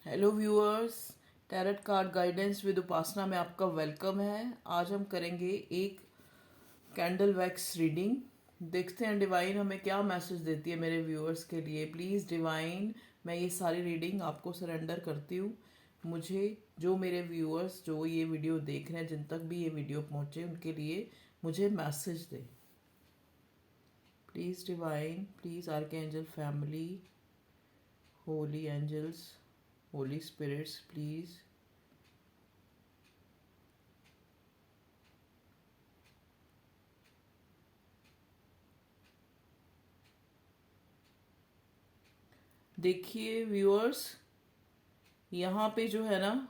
Hello viewers, tarot card guidance with Upasana में आपका welcome है। आज हम करेंगे एक कैंडल वैक्स रीडिंग। देखते हैं डिवाइन हमें क्या मैसेज देती है मेरे व्यूअर्स के लिए। प्लीज़ डिवाइन, मैं ये सारी रीडिंग आपको सरेंडर करती हूँ। मुझे जो मेरे व्यूअर्स जो ये वीडियो देख रहे हैं, जिन तक भी ये वीडियो पहुँचे, उनके लिए मुझे मैसेज दे। Please divine, please archangel family, holy angels, holy spirits, please देखिए व्यूअर्स, यहाँ पे जो है ना,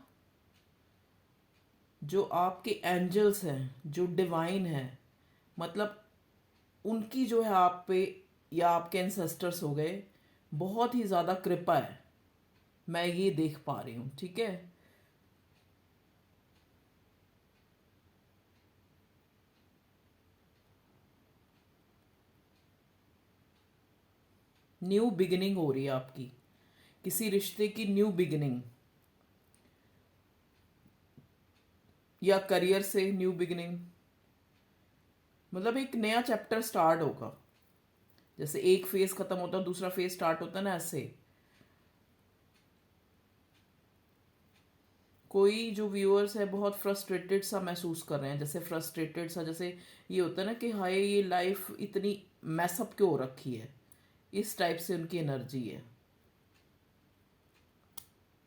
जो आपके एंजल्स हैं, जो डिवाइन है, मतलब उनकी जो है आप पे या आपके एंसेस्टर्स हो गए, बहुत ही ज़्यादा कृपा है। मैं ये देख पा रही हूँ, ठीक है। न्यू बिगिनिंग हो रही है आपकी, किसी रिश्ते की न्यू बिगिनिंग, या करियर से न्यू बिगिनिंग। मतलब एक नया चैप्टर स्टार्ट होगा। जैसे एक फेज खत्म होता है, दूसरा फेज स्टार्ट होता है ना, ऐसे। कोई जो व्यूअर्स है बहुत फ्रस्ट्रेटेड सा महसूस कर रहे हैं, जैसे फ्रस्ट्रेटेड सा, जैसे ये होता है ना कि हाय ये लाइफ इतनी मैसअप क्यों हो रखी है, इस टाइप से उनकी एनर्जी है।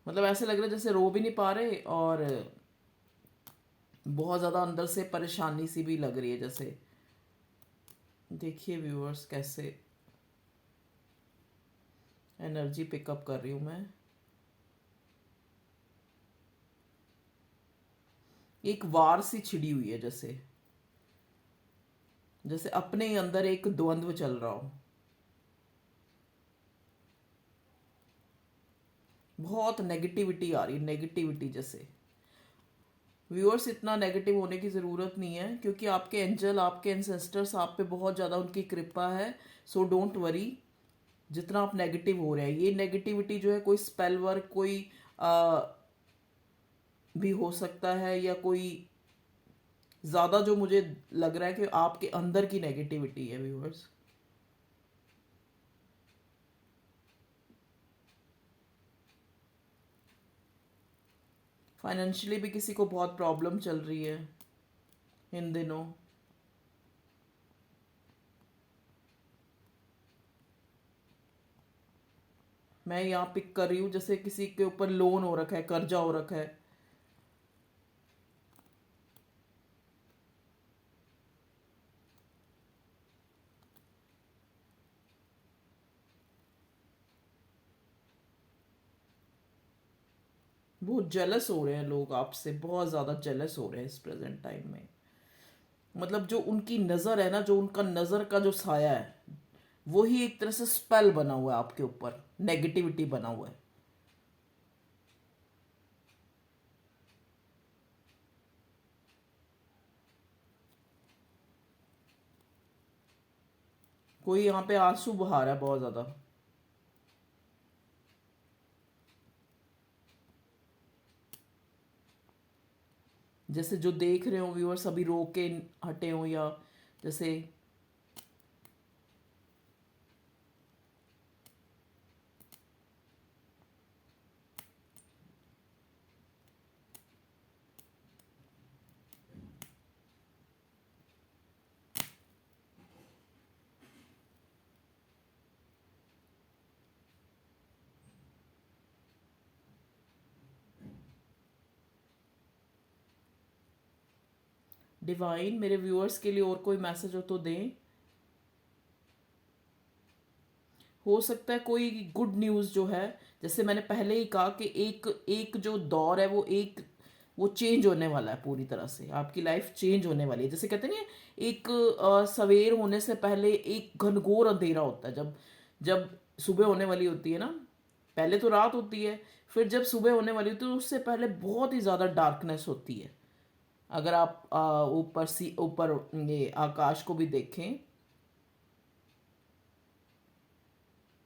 मतलब ऐसे लग रहा है जैसे रो भी नहीं पा रहे, और बहुत ज़्यादा अंदर से परेशानी सी भी लग रही है जैसे। देखिए व्यूअर्स, कैसे एनर्जी पिकअप कर रही हूँ मैं। एक वार सी छिड़ी हुई है, जैसे जैसे अपने ही अंदर एक द्वंद्व चल रहा हो। बहुत नेगेटिविटी आ रही है, नेगेटिविटी जैसे। व्यूअर्स, इतना नेगेटिव होने की ज़रूरत नहीं है, क्योंकि आपके एंजल, आपके एंसेस्टर्स आप पे बहुत ज़्यादा उनकी कृपा है। So don't worry. जितना आप नेगेटिव हो रहे हैं, ये नेगेटिविटी जो है कोई स्पेल वर्क, कोई आ, भी हो सकता है, या कोई ज़्यादा जो मुझे लग रहा है कि आपके अंदर की नेगेटिविटी है व्यूअर्स। फाइनेंशियली भी किसी को बहुत प्रॉब्लम चल रही है इन दिनों। मैं यहाँ पिक कर रही हूँ जैसे किसी के ऊपर लोन हो रखा है, कर्जा हो रखा है। बहुत जेलस हो रहे हैं लोग आपसे, बहुत ज़्यादा जेलस हो रहे हैं इस प्रेजेंट टाइम में। मतलब जो उनकी नज़र है ना, जो उनका नज़र का जो साया है, वही एक तरह से स्पेल बना हुआ है आपके ऊपर, नेगेटिविटी बना हुआ है। कोई यहाँ पे आंसू बहा रहा है बहुत ज़्यादा। जैसे जो देख रहे हो व्यूअर्स, अभी रो के हटे हो, या जैसे डिवाइन मेरे व्यूअर्स के लिए और कोई मैसेज हो तो दें। हो सकता है कोई गुड न्यूज़ जो है, जैसे मैंने पहले ही कहा कि एक एक जो दौर है, वो चेंज होने वाला है पूरी तरह से। आपकी लाइफ चेंज होने वाली है। जैसे कहते नहीं, एक सवेर होने से पहले एक घनघोर अंधेरा होता है। जब जब सुबह होने वाली होती है ना, पहले तो रात होती है, फिर जब सुबह होने वाली होती है तो उससे पहले बहुत ही ज़्यादा डार्कनेस होती है। अगर आप ऊपर ये आकाश को भी देखें,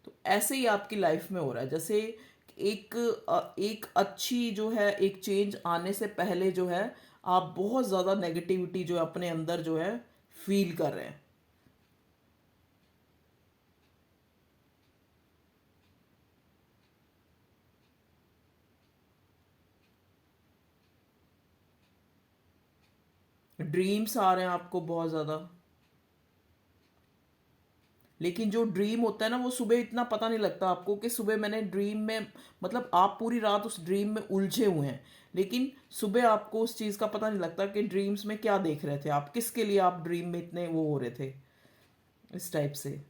तो ऐसे ही आपकी लाइफ में हो रहा है। जैसे एक अच्छी जो है एक चेंज आने से पहले जो है आप बहुत ज़्यादा नेगेटिविटी जो है अपने अंदर जो है फील कर रहे हैं। ड्रीम्स आ रहे हैं आपको बहुत ज़्यादा, लेकिन जो ड्रीम होता है ना वो सुबह इतना पता नहीं लगता आपको कि सुबह मैंने ड्रीम में, मतलब आप पूरी रात उस ड्रीम में उलझे हुए हैं, लेकिन सुबह आपको उस चीज़ का पता नहीं लगता कि ड्रीम्स में क्या देख रहे थे आप, किसके लिए आप ड्रीम में इतने वो हो रहे थे, इस टाइप से।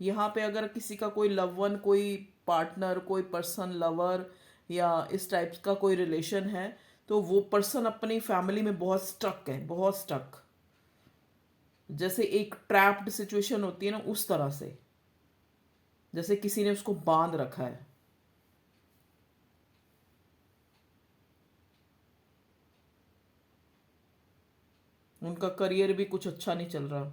यहाँ पे अगर किसी का कोई लव वन, कोई पार्टनर, कोई पर्सन, लवर या इस टाइप का कोई रिलेशन है, तो वो पर्सन अपनी फैमिली में बहुत स्टक है, बहुत स्टक, जैसे एक ट्रैप्ड सिचुएशन होती है ना उस तरह से, जैसे किसी ने उसको बांध रखा है। उनका करियर भी कुछ अच्छा नहीं चल रहा,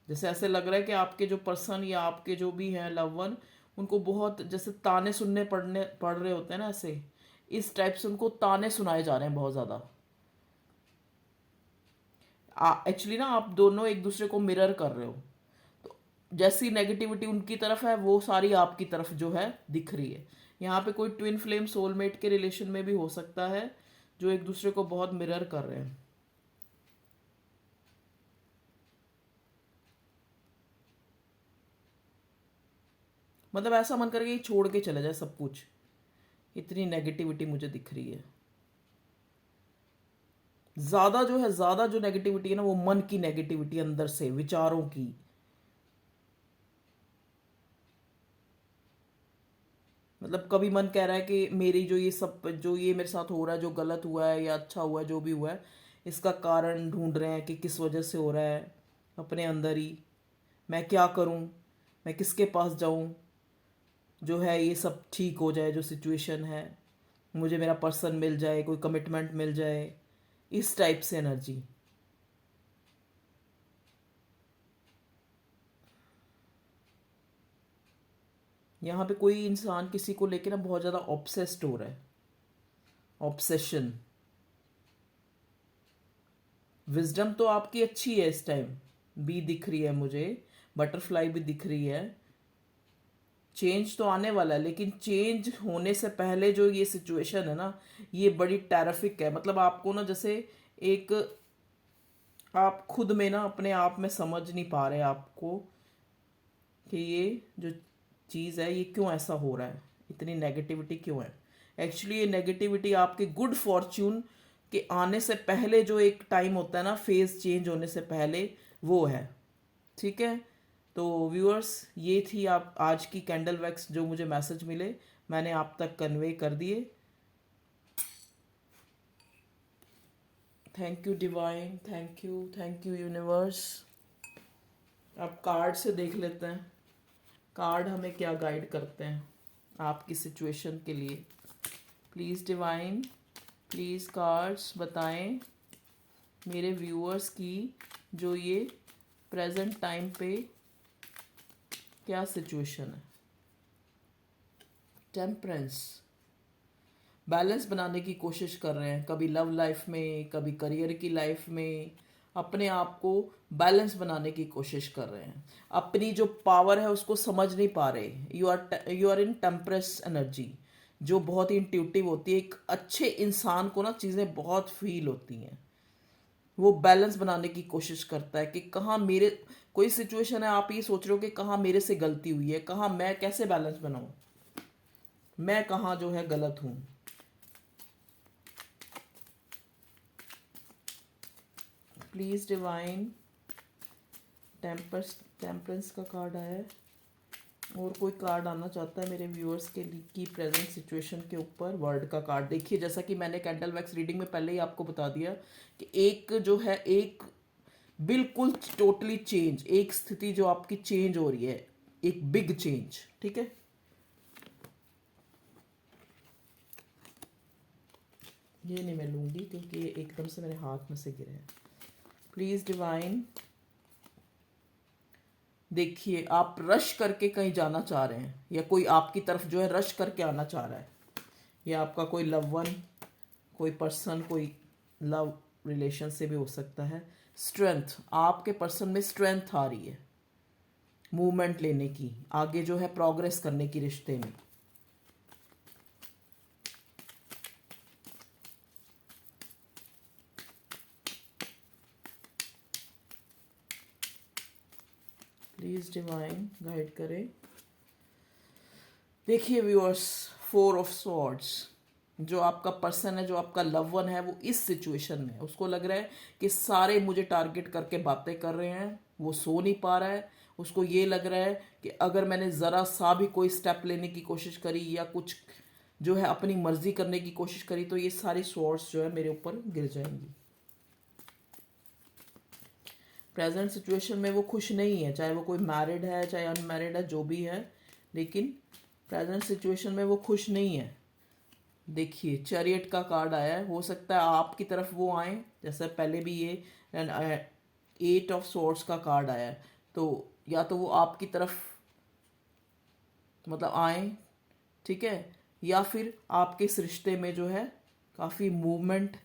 जैसे ऐसे लग रहा है कि आपके जो पर्सन या आपके जो भी हैं लव वन, उनको बहुत जैसे ताने सुनने पड़ रहे होते हैं ना, ऐसे इस टाइप से उनको ताने सुनाए जा रहे हैं बहुत ज़्यादा। एक्चुअली ना आप दोनों एक दूसरे को मिरर कर रहे हो, तो जैसी नेगेटिविटी उनकी तरफ है वो सारी आपकी तरफ जो है दिख रही है। यहाँ पे कोई ट्विन फ्लेम सोलमेट के रिलेशन में भी हो सकता है, जो एक दूसरे को बहुत मिरर कर रहे हैं। मतलब ऐसा मन करके छोड़ के चले जाए सब कुछ, इतनी नेगेटिविटी मुझे दिख रही है। ज़्यादा जो है, ज़्यादा जो नेगेटिविटी है ना वो मन की नेगेटिविटी, अंदर से विचारों की। मतलब कभी मन कह रहा है कि मेरी जो ये सब जो ये मेरे साथ हो रहा है, जो गलत हुआ है या अच्छा हुआ है, जो भी हुआ है, इसका कारण ढूंढ रहे हैं कि किस वजह से हो रहा है, अपने अंदर ही मैं क्या करूं, मैं किसके पास जाऊं, जो है ये सब ठीक हो जाए, जो सिचुएशन है, मुझे मेरा पर्सन मिल जाए, कोई कमिटमेंट मिल जाए, इस टाइप से एनर्जी। यहाँ पे कोई इंसान किसी को लेके ना बहुत ज़्यादा ऑब्सेस्ड हो रहा है, ऑब्सेशन। विजडम तो आपकी अच्छी है इस टाइम, बी दिख रही है मुझे, बटरफ्लाई भी दिख रही है। चेंज तो आने वाला है, लेकिन चेंज होने से पहले जो ये सिचुएशन है ना, ये बड़ी टेरिफिक है। मतलब आपको ना जैसे एक, आप खुद में ना अपने आप में समझ नहीं पा रहे आपको कि ये जो चीज़ है ये क्यों ऐसा हो रहा है, इतनी नेगेटिविटी क्यों है। एक्चुअली ये नेगेटिविटी आपके गुड फॉर्च्यून के आने से पहले जो एक टाइम होता है ना, फेज चेंज होने से पहले, वो है। ठीक है, तो व्यूअर्स ये थी आप आज की कैंडल वैक्स, जो मुझे मैसेज मिले मैंने आप तक कन्वे कर दिए। Thank you divine, thank you universe. अब कार्ड से देख लेते हैं, कार्ड हमें क्या गाइड करते हैं आपकी सिचुएशन के लिए। प्लीज़ डिवाइन, प्लीज़ कार्ड्स बताएं मेरे व्यूअर्स की जो ये प्रेजेंट टाइम पे क्या सिचुएशन है। टेम्परेंस, बैलेंस बनाने की कोशिश कर रहे हैं, कभी लव लाइफ में, कभी करियर की लाइफ में, अपने आप को बैलेंस बनाने की कोशिश कर रहे हैं। अपनी जो पावर है उसको समझ नहीं पा रहे। You are in temperance energy, जो बहुत ही इंट्यूटिव होती है। एक अच्छे इंसान को ना चीज़ें बहुत फील होती हैं, वो बैलेंस बनाने की कोशिश करता है कि कहाँ मेरे, कोई सिचुएशन है आप ये सोच रहे हो कि कहाँ मेरे से गलती हुई है, कहाँ मैं कैसे बैलेंस बनाऊं, मैं कहाँ जो है गलत हूँ। प्लीज़ डिवाइन, टेम्परेंस का कार्ड आया है, और कोई कार्ड आना चाहता है मेरे व्यूअर्स के लिए की प्रेजेंट सिचुएशन के ऊपर। वर्ड का कार्ड देखिए, जैसा कि मैंने कैंडल वैक्स रीडिंग में पहले ही आपको बता दिया कि एक जो है, एक बिल्कुल टोटली चेंज, एक स्थिति जो आपकी चेंज हो रही है, एक बिग चेंज। ठीक है, ये नहीं मैं लूँगी क्योंकि ये एकदम से मेरे हाथ में से गिरे हैं। प्लीज़ डिवाइन, देखिए आप रश करके कहीं जाना चाह रहे हैं या कोई आपकी तरफ जो है रश करके आना चाह रहा है, या आपका कोई लव वन, कोई पर्सन, कोई लव रिलेशन से भी हो सकता है। स्ट्रेंथ, आपके पर्सन में स्ट्रेंथ आ रही है मूवमेंट लेने की, आगे जो है प्रोग्रेस करने की रिश्ते में। प्लीज डिवाइन गाइड करें। देखिए व्यूअर्स, 4 ऑफ सॉर्ड्स, जो आपका पर्सन है, जो आपका लव वन है, वो इस सिचुएशन में उसको लग रहा है कि सारे मुझे टारगेट करके बातें कर रहे हैं, वो सो नहीं पा रहा है। उसको ये लग रहा है कि अगर मैंने ज़रा सा भी कोई स्टेप लेने की कोशिश करी या कुछ जो है अपनी मर्जी करने की कोशिश करी तो ये सारी सॉर्ड्स जो है मेरे ऊपर गिर जाएंगी। प्रेजेंट सिचुएशन में वो खुश नहीं है, चाहे वो कोई मैरिड है चाहे अनमैरिड है, जो भी है, लेकिन प्रेजेंट सिचुएशन में वो खुश नहीं है। देखिए चैरियट का कार्ड आया है, हो सकता है आपकी तरफ वो आए, जैसे पहले भी ये 8 ऑफ सोर्ड्स का कार्ड आया है, तो या तो वो आपकी तरफ मतलब आए, ठीक है, या फिर आपके इस रिश्ते में जो है काफ़ी मूवमेंट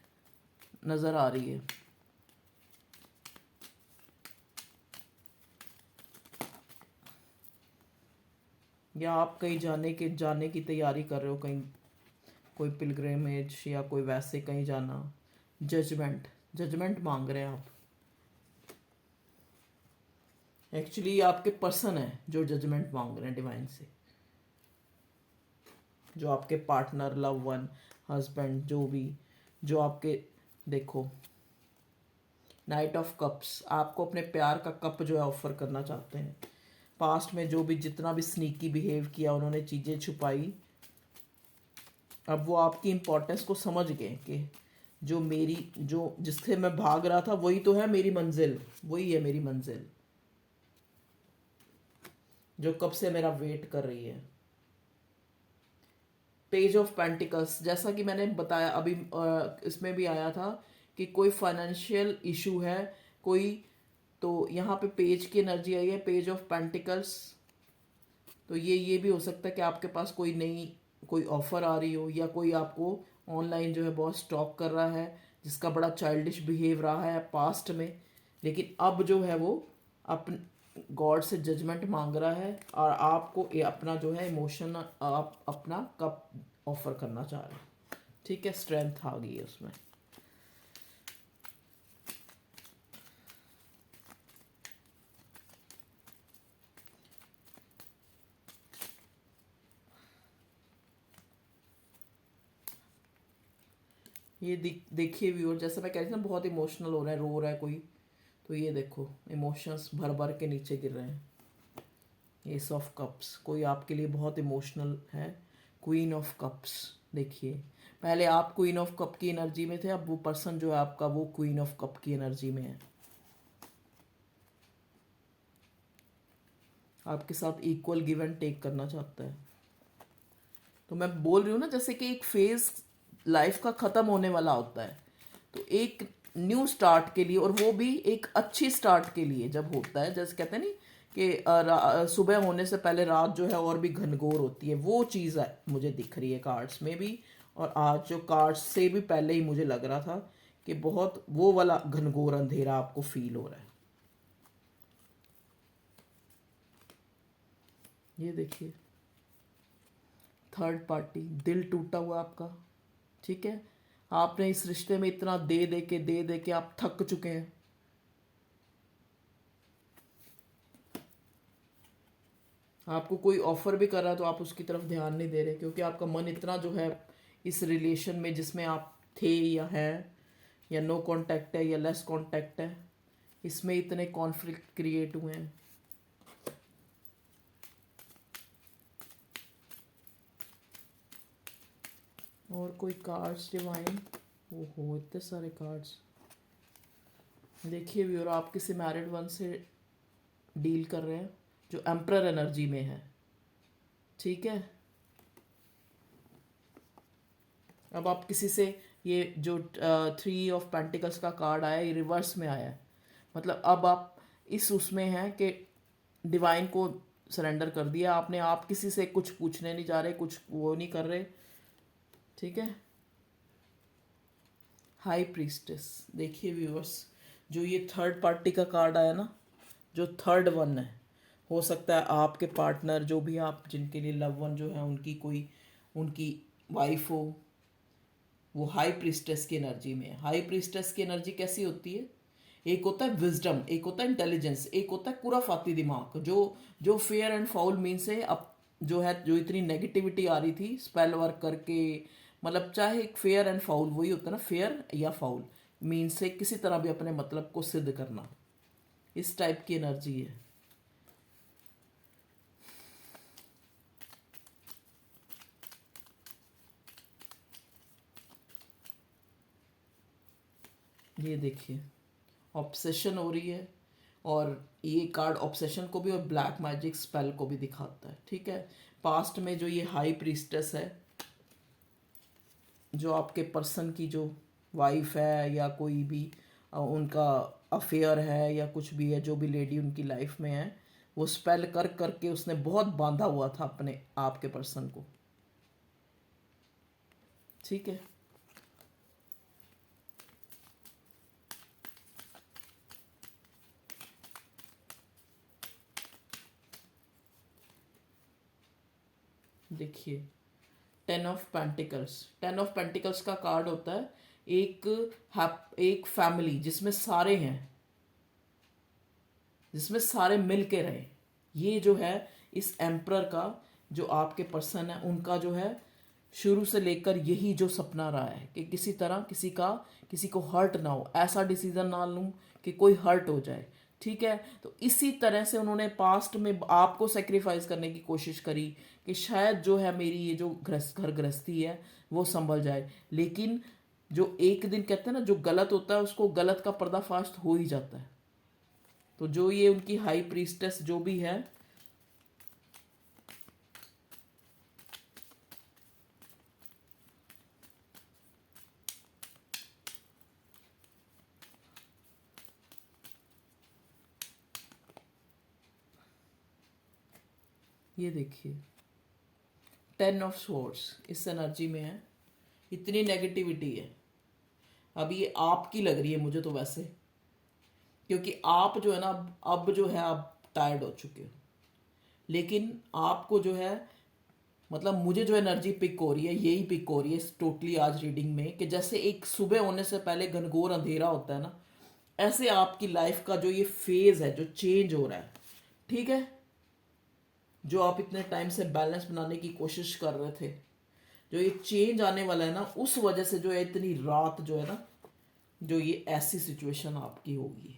नज़र आ रही है। या आप कहीं जाने की तैयारी कर रहे हो, कहीं कोई पिलग्रिमेज या कोई वैसे कहीं जाना। जजमेंट मांग रहे हैं आप। एक्चुअली आपके पर्सन है जो जजमेंट मांग रहे हैं डिवाइन से, जो आपके पार्टनर, लव वन, हस्बैंड, जो भी, जो आपके, देखो नाइट ऑफ कप्स, आपको अपने प्यार का कप जो है ऑफर करना चाहते हैं। पास्ट में जो भी जितना भी स्नीकी बिहेव किया, उन्होंने चीज़ें छुपाई, अब वो आपकी इम्पोर्टेंस को समझ गए कि जो जिससे मैं भाग रहा था वही तो है मेरी मंजिल, वही है मेरी मंजिल जो कब से मेरा वेट कर रही है। पेज ऑफ पेंटिकल्स, जैसा कि मैंने बताया अभी इसमें भी आया था कि कोई फाइनेंशियल इशू है कोई, तो यहाँ पे पेज की एनर्जी आई है, पेज ऑफ पेंटिकल्स। तो ये भी हो सकता है कि आपके पास कोई ऑफर आ रही हो, या कोई आपको ऑनलाइन जो है बहुत स्टॉक कर रहा है, जिसका बड़ा चाइल्डिश बिहेव रहा है पास्ट में, लेकिन अब जो है वो अपन गॉड से जजमेंट मांग रहा है और आपको ये अपना जो है इमोशन आप अपना कप ऑफर करना चाह रहे हैं। ठीक है, स्ट्रेंथ आ गई है उसमें। ये देखिए व्यूअर, जैसे मैं कह रही थी ना बहुत इमोशनल हो रहा है, रो रहा है कोई, तो ये देखो इमोशंस भर भर के नीचे गिर रहे हैं। एस ऑफ कप्स, कोई आपके लिए बहुत इमोशनल है। क्वीन ऑफ कप्स, देखिए पहले आप क्वीन ऑफ कप की एनर्जी में थे, अब वो पर्सन जो है आपका वो क्वीन ऑफ कप की एनर्जी में है, आपके साथ इक्वल गिव एंड टेक करना चाहता है। तो मैं बोल रही हूँ ना, जैसे कि एक फेज लाइफ का ख़त्म होने वाला होता है, तो एक न्यू स्टार्ट के लिए, और वो भी एक अच्छी स्टार्ट के लिए जब होता है, जैसे कहते हैं नहीं कि सुबह होने से पहले रात जो है और भी घनघोर होती है, वो चीज़ है मुझे दिख रही है कार्ड्स में भी, और आज जो कार्ड्स से भी पहले ही मुझे लग रहा था कि बहुत वो वाला घनघोर अंधेरा आपको फील हो रहा है। ये देखिए थर्ड पार्टी, दिल टूटा हुआ आपका, ठीक है, आपने इस रिश्ते में इतना दे दे के आप थक चुके हैं। आपको कोई ऑफर भी कर रहा है तो आप उसकी तरफ ध्यान नहीं दे रहे, क्योंकि आपका मन इतना जो है इस रिलेशन में जिसमें आप थे या हैं, या नो कांटेक्ट है या लेस कांटेक्ट है, इसमें इतने कॉन्फ्लिक्ट क्रिएट हुए हैं। और कोई कार्ड्स डिवाइन, ओहो इतने सारे कार्ड्स। देखिए व्यूअर, आप किसी मैरिड वन से डील कर रहे हैं जो एम्परर एनर्जी में है, ठीक है। अब आप किसी से ये जो 3 ऑफ पेंटिकल्स का कार्ड आया ये रिवर्स में आया है। मतलब अब आप इस उसमें हैं कि डिवाइन को सरेंडर कर दिया आपने, आप किसी से कुछ पूछने नहीं जा रहे, कुछ वो नहीं कर रहे, ठीक है। हाई प्रीस्टेस, देखिए व्यूअर्स, जो ये थर्ड पार्टी का कार्ड आया ना, जो थर्ड वन है, हो सकता है आपके पार्टनर जो भी आप जिनके लिए लव वन जो है उनकी कोई उनकी वाइफ हो, वो हाई प्रीस्टेस की एनर्जी में है। हाई प्रीस्टेस की एनर्जी कैसी होती है? एक होता है विजडम, एक होता है इंटेलिजेंस, एक होता है कुराफाती दिमाग। जो जो फेयर एंड फाउल मीन से अब जो है, जो इतनी नेगेटिविटी आ रही थी स्पेल वर्क करके, मतलब चाहे एक फेयर एंड फाउल वही होता है ना, फेयर या फाउल मीन से किसी तरह भी अपने मतलब को सिद्ध करना, इस टाइप की एनर्जी है। ये देखिए, ऑब्सेशन हो रही है, और ये कार्ड ऑब्सेशन को भी और ब्लैक मैजिक स्पेल को भी दिखाता है, ठीक है। पास्ट में जो ये हाई प्रीस्टेस है, जो आपके पर्सन की जो वाइफ है या कोई भी उनका अफेयर है या कुछ भी है, जो भी लेडी उनकी लाइफ में है, वो स्पेल कर करके उसने बहुत बांधा हुआ था अपने आप के पर्सन को, ठीक है। देखिए, 10 ऑफ पेंटिकल्स, 10 ऑफ पेंटिकल्स का कार्ड होता है एक फैमिली जिसमें सारे हैं, जिसमें सारे मिल के रहे। ये जो है इस एम्प्रर का, जो आपके पर्सन है उनका जो है शुरू से लेकर यही जो सपना रहा है कि किसी तरह किसी को हर्ट ना हो, ऐसा डिसीजन ना लूं कि कोई हर्ट हो जाए, ठीक है। तो इसी तरह से उन्होंने पास्ट में आपको सेक्रीफाइस करने की कोशिश करी कि शायद जो है मेरी ये जो घर गृहस्थी है वो संभल जाए, लेकिन जो एक दिन कहते हैं ना, जो गलत होता है उसको गलत का पर्दाफाश हो ही जाता है। तो जो ये उनकी हाई प्रीस्टेस जो भी है, ये देखिए 10 ऑफ स्वॉर्ड्स इस एनर्जी में है, इतनी नेगेटिविटी है। अब ये आपकी लग रही है मुझे तो वैसे, क्योंकि आप जो है ना, अब जो है आप टायर्ड हो चुके हो, लेकिन आपको जो है, मतलब मुझे जो एनर्जी पिक हो रही है यही पिक हो रही है टोटली आज रीडिंग में, कि जैसे एक सुबह होने से पहले घनघोर अंधेरा होता है ना, ऐसे आपकी लाइफ का जो ये फेज है जो चेंज हो रहा है, ठीक है। जो आप इतने टाइम से बैलेंस बनाने की कोशिश कर रहे थे, जो ये चेंज आने वाला है ना, उस वजह से जो है इतनी रात जो है ना, जो ये ऐसी सिचुएशन आपकी होगी।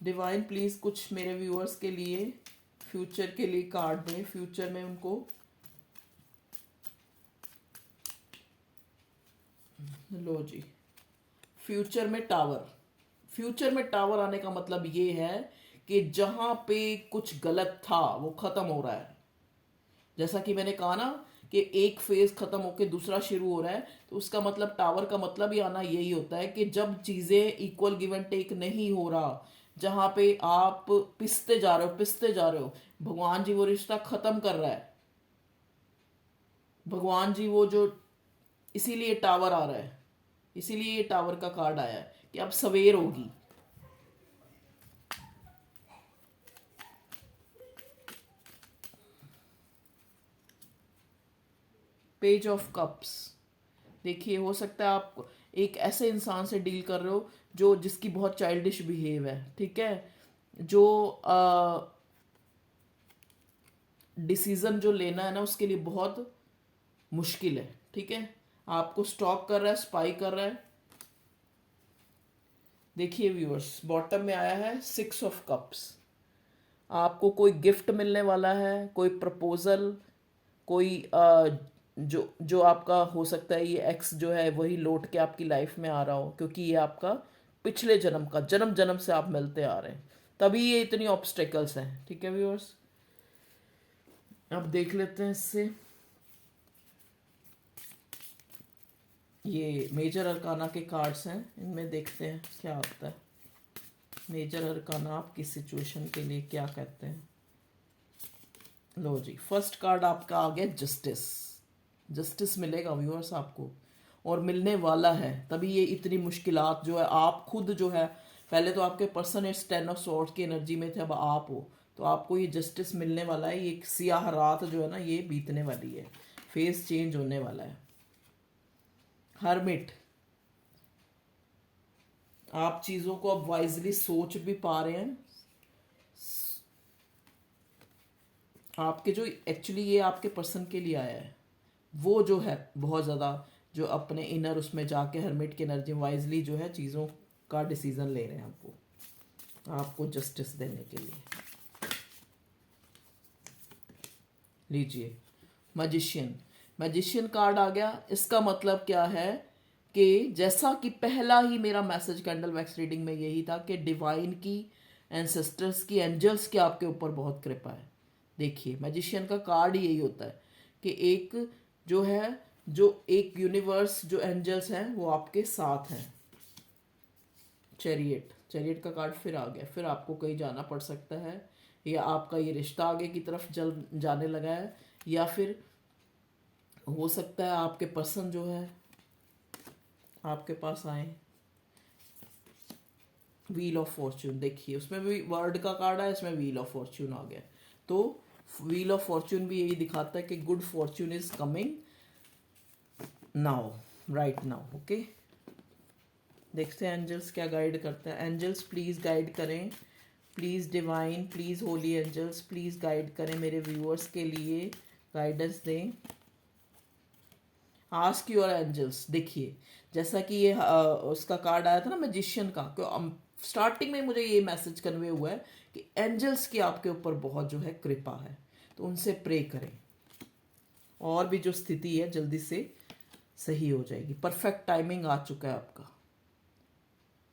डिवाइन प्लीज कुछ मेरे व्यूअर्स के लिए फ्यूचर के लिए कार्ड में, फ्यूचर में उनको, लो जी, फ्यूचर में टावर। फ्यूचर में टावर आने का मतलब ये है कि जहां पे कुछ गलत था वो खत्म हो रहा है। जैसा कि मैंने कहा ना कि एक फेज खत्म होकर दूसरा शुरू हो रहा है, तो उसका मतलब टावर का मतलब ही आना यही होता है कि जब चीजें इक्वल गिव एंड टेक नहीं हो रहा, जहां पे आप पिसते जा रहे हो, भगवान जी वो रिश्ता खत्म कर रहा है। भगवान जी वो जो, इसीलिए टावर आ रहा है, इसीलिए ये टावर का कार्ड आया है कि अब सवेर होगी। पेज ऑफ कप्स, देखिए हो सकता है आप एक ऐसे इंसान से डील कर रहे हो जो जिसकी बहुत चाइल्डिश बिहेव है, ठीक है। जो डिसीजन जो लेना है ना उसके लिए बहुत मुश्किल है, ठीक है। आपको स्टॉक कर रहा है, स्पाई कर रहा है। देखिए व्यूअर्स, बॉटम में आया है 6 ऑफ कप्स। आपको कोई गिफ्ट मिलने वाला है, कोई प्रपोजल, कोई जो जो आपका हो सकता है ये एक्स जो है वही लौट के आपकी लाइफ में आ रहा हो, क्योंकि ये आपका पिछले जन्म का, जन्म जन्म से आप मिलते आ रहे हैं, तभी ये इतनी ऑब्स्टेकल्स हैं, ठीक है व्यूअर्स। अब देख लेते हैं इससे, ये मेजर अरकाना के कार्ड्स हैं, इनमें देखते हैं क्या होता है। मेजर अरकाना आपकी सिचुएशन के लिए क्या कहते हैं। लो जी, फर्स्ट कार्ड आपका आ गया जस्टिस। जस्टिस मिलेगा व्यूअर्स आपको, और मिलने वाला है, तभी ये इतनी मुश्किलात जो है आप खुद जो है, पहले तो आपके पर्सन इस 10 ऑफ सॉर्ड्स की एनर्जी में थे, अब आप हो, तो आपको ये जस्टिस मिलने वाला है। ये एक सियाह रात जो है ना ये बीतने वाली है, फेस चेंज होने वाला है। हर्मिट, आप चीज़ों को अब वाइजली सोच भी पा रहे हैं। आपके जो एक्चुअली ये आपके पर्सन के लिए आया है, वो जो है बहुत ज़्यादा जो अपने इनर उसमें जाके हर्मिट की एनर्जी वाइजली जो है चीज़ों का डिसीजन ले रहे हैं आपको जस्टिस देने के लिए। लीजिए, मैजिशियन। मैजिशियन कार्ड आ गया। इसका मतलब क्या है कि जैसा कि पहला ही मेरा मैसेज कैंडल वैक्स रीडिंग में यही था कि डिवाइन की, एंसेस्टर्स की, एंजल्स की आपके ऊपर बहुत कृपा है। देखिए, मैजिशियन का कार्ड यही होता है कि एक जो है, जो एक यूनिवर्स, जो एंजल्स हैं वो आपके साथ हैं। चैरियट, चैरियट का कार्ड फिर आ गया। फिर आपको कहीं जाना पड़ सकता है, या आपका ये रिश्ता आगे की तरफ जाने लगा है, या फिर हो सकता है आपके पर्सन जो है आपके पास आए। व्हील ऑफ फॉर्च्यून, देखिए उसमें भी वर्ड का कार्ड है, इसमें व्हील ऑफ फॉर्च्यून आ गया। तो व्हील ऑफ फॉर्च्यून भी यही दिखाता है कि good fortune is coming now, right now. Okay, देखते हैं एंजल्स क्या गाइड करते हैं। एंजल्स प्लीज़ गाइड करें, please divine, please holy angels please guide करें, मेरे व्यूअर्स के लिए गाइडेंस दें। Ask your angels. देखिए, जैसा कि ये उसका कार्ड आया था ना मैजिशियन का, स्टार्टिंग में मुझे ये मैसेज कन्वे हुआ है कि एंजल्स की आपके ऊपर बहुत जो है कृपा है, तो उनसे प्रे करें, और भी जो स्थिति है जल्दी से सही हो जाएगी। परफेक्ट टाइमिंग आ चुका है आपका,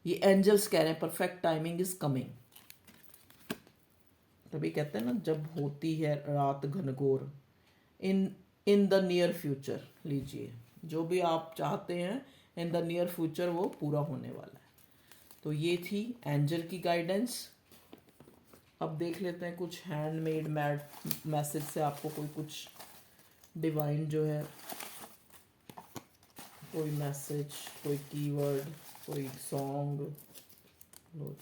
ये एंजल्स कह रहे हैं परफेक्ट टाइमिंग इज कमिंग। तभी कहते हैं ना, जब होती है रात घनघोर, इन इन द नियर फ्यूचर। लीजिए, जो भी आप चाहते हैं इन द नियर फ्यूचर वो पूरा होने वाला है। तो ये थी एंजल की गाइडेंस। अब देख लेते हैं कुछ हैंडमेड मैसेज से आपको कोई कुछ डिवाइन जो है, कोई मैसेज, कोई कीवर्ड, कोई song. Low,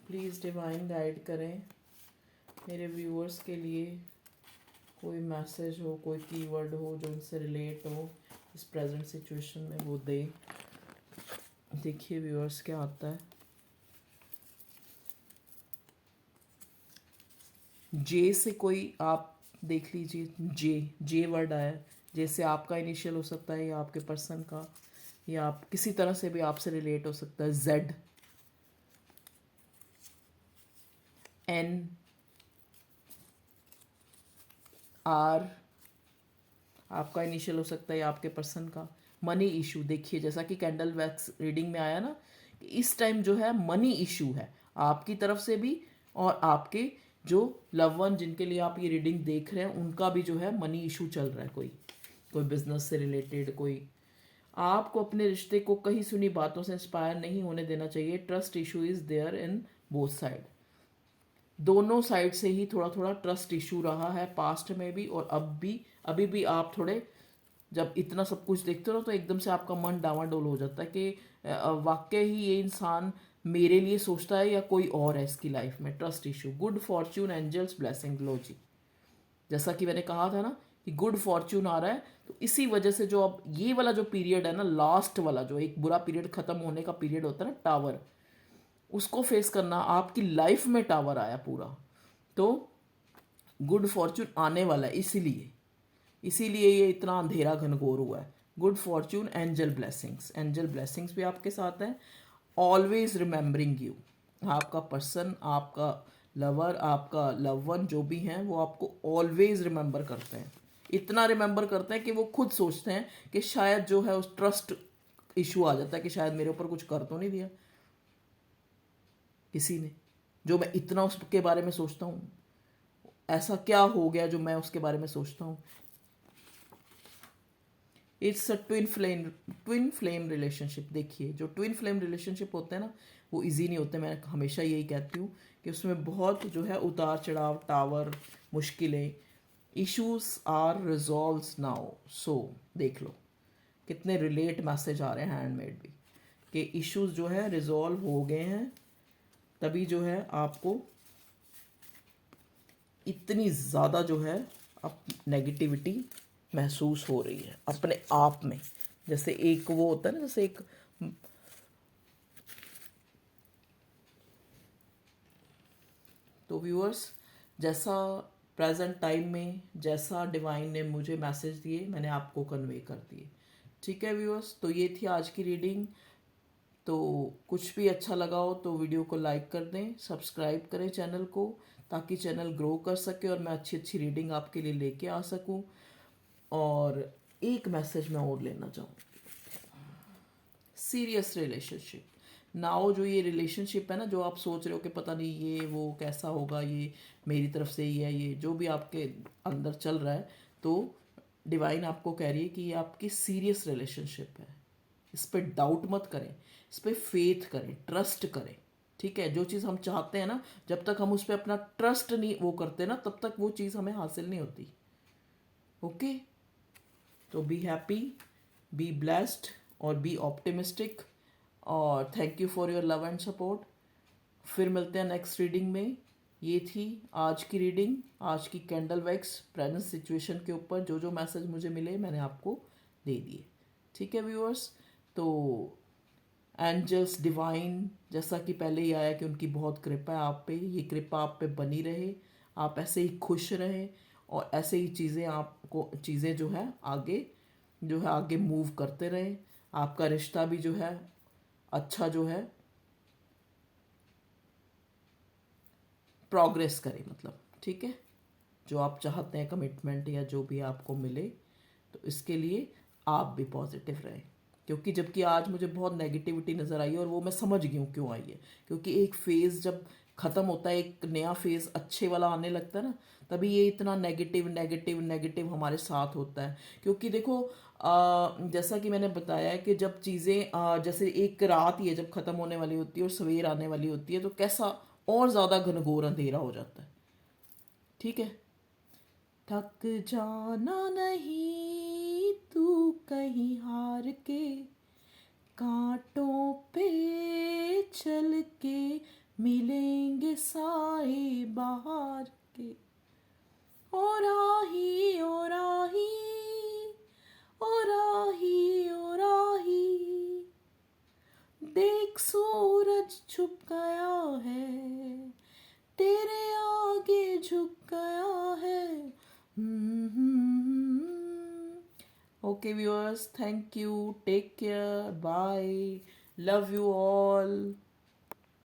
please divine guide करें मेरे व्यूअर्स के लिए, कोई मैसेज हो, कोई कीवर्ड हो जो उनसे रिलेट हो इस प्रेजेंट सिचुएशन में, वो दे। देखिए व्यूअर्स क्या आता है। जे से कोई आप देख लीजिए, जे जे वर्ड आया है। जैसे आपका इनिशियल हो सकता है, या आपके पर्सन का, या आप किसी तरह से भी आपसे रिलेट हो सकता है। जेड, एन, आर आपका इनिशियल हो सकता है, या आपके पर्सन का। मनी इशू, देखिए जैसा कि कैंडल वैक्स रीडिंग में आया ना, कि इस टाइम जो है मनी इशू है आपकी तरफ से भी, और आपके जो लव वन जिनके लिए आप ये रीडिंग देख रहे हैं उनका भी जो है मनी इशू चल रहा है। कोई बिजनेस से रिलेटेड, कोई आपको अपने रिश्ते को कहीं सुनी बातों से इंस्पायर नहीं होने देना चाहिए। Trust issue is there in both side, दोनों साइड से ही थोड़ा थोड़ा ट्रस्ट इशू रहा है पास्ट में भी, और अब भी, अभी भी आप थोड़े, जब इतना सब कुछ देखते हो ना तो एकदम से आपका मन डावाडोल हो जाता है कि वाकई ही ये इंसान मेरे लिए सोचता है या कोई और है इसकी लाइफ में। Trust issue, good fortune, angels blessing. लो जी, जैसा कि मैंने कहा था ना कि गुड फॉर्च्यून आ रहा है, तो इसी वजह से जो अब ये वाला जो पीरियड है ना, लास्ट वाला जो एक बुरा पीरियड खत्म होने का पीरियड होता है ना, टावर, उसको फेस करना। आपकी लाइफ में टावर आया पूरा, तो गुड फॉर्च्यून आने वाला है, इसीलिए ये इतना अंधेरा घनघोर हुआ है। Good Fortune, angel blessings, angel blessings भी आपके साथ हैं। ऑलवेज रिमेंबरिंग यू, आपका पर्सन, आपका लवर, आपका लव वन जो भी हैं वो आपको ऑलवेज रिमेंबर करते हैं। इतना रिमेंबर करते हैं कि वो खुद सोचते हैं कि शायद जो है उस ट्रस्ट इशू आ जाता है कि शायद मेरे ऊपर कुछ कर तो नहीं दिया किसी ने, जो मैं इतना उसके बारे में सोचता हूँ। ऐसा क्या हो गया जो मैं उसके बारे में सोचता हूँ। It's a twin flame relationship. देखिए जो ट्विन फ्लेम रिलेशनशिप होते हैं ना, वो इजी नहीं होते। मैं हमेशा यही कहती हूँ कि उसमें बहुत जो है उतार चढ़ाव, टावर, मुश्किलें। Issues are resolved now. So देख लो कितने रिलेट मैसेज आ रहे हैं हैंडमेड भी, कि इश्यूज जो है रिजॉल्व हो गए हैं, तभी जो है आपको इतनी ज़्यादा जो है अब नेगेटिविटी महसूस हो रही है अपने आप में। जैसे एक वो होता है ना, जैसे एक तो व्यूअर्स, जैसा प्रेजेंट टाइम में जैसा डिवाइन ने मुझे मैसेज दिए मैंने आपको कन्वे कर दिए। ठीक है व्यूअर्स, तो ये थी आज की रीडिंग। तो कुछ भी अच्छा लगा हो तो वीडियो को लाइक कर दें, सब्सक्राइब करें चैनल को, ताकि चैनल ग्रो कर सके और मैं अच्छी अच्छी रीडिंग आपके लिए लेके आ सकूं। और एक मैसेज मैं और लेना चाहूँ, सीरियस रिलेशनशिप नाउ। जो ये रिलेशनशिप है ना, जो आप सोच रहे हो कि पता नहीं ये वो कैसा होगा, ये मेरी तरफ से ही है, ये जो भी आपके अंदर चल रहा है, तो डिवाइन आपको कह रही है कि ये आपकी सीरियस रिलेशनशिप है। इस पर डाउट मत करें, इस पर फेथ करें, ट्रस्ट करें। ठीक है, जो चीज़ हम चाहते हैं ना, जब तक हम उस पर अपना ट्रस्ट नहीं वो करते ना, तब तक वो चीज़ हमें हासिल नहीं होती। ओके, तो बी हैप्पी, बी ब्लेस्ड और बी ऑप्टिमिस्टिक। और thank you for your love and support. फिर मिलते हैं नेक्स्ट रीडिंग में। ये थी आज की रीडिंग, आज की कैंडल वैक्स प्रेजेंट सिचुएशन के ऊपर। जो जो मैसेज मुझे मिले मैंने आपको दे दिए। ठीक है व्यूअर्स, तो एंजल्स डिवाइन, जैसा कि पहले ही आया कि उनकी बहुत कृपा है आप पे, ये कृपा आप पे बनी रहे, आप ऐसे ही खुश रहें और ऐसे ही चीज़ें आपको चीज़ें जो है आगे मूव करते रहें। आपका रिश्ता भी जो है अच्छा जो है प्रोग्रेस करे, मतलब ठीक है, जो आप चाहते हैं कमिटमेंट या जो भी आपको मिले, तो इसके लिए आप भी पॉजिटिव रहें। क्योंकि जबकि आज मुझे बहुत नेगेटिविटी नज़र आई है, और वो मैं समझ गई हूँ क्यों आई है। क्योंकि एक फेज़ जब ख़त्म होता है, एक नया फेज़ अच्छे वाला आने लगता है ना, तभी ये इतना नेगेटिव नेगेटिव नेगेटिव हमारे साथ होता है। क्योंकि देखो जैसा कि मैंने बताया कि जब चीज़ें जैसे एक रात ही है जब ख़त्म होने वाली होती है और सवेर आने वाली होती है, तो कैसा और ज़्यादा घनघोर अंधेरा हो जाता है। ठीक है, थक जाना नहीं तू कहीं हार के, कांटों पे चल के मिलेंगे साए बाहर के। ओ राही ओ राही ओ राही ओ राही, देख सूरज छुप गया है, तेरे आगे झुक गया है। Okay viewers, thank you, take care, bye, love you all.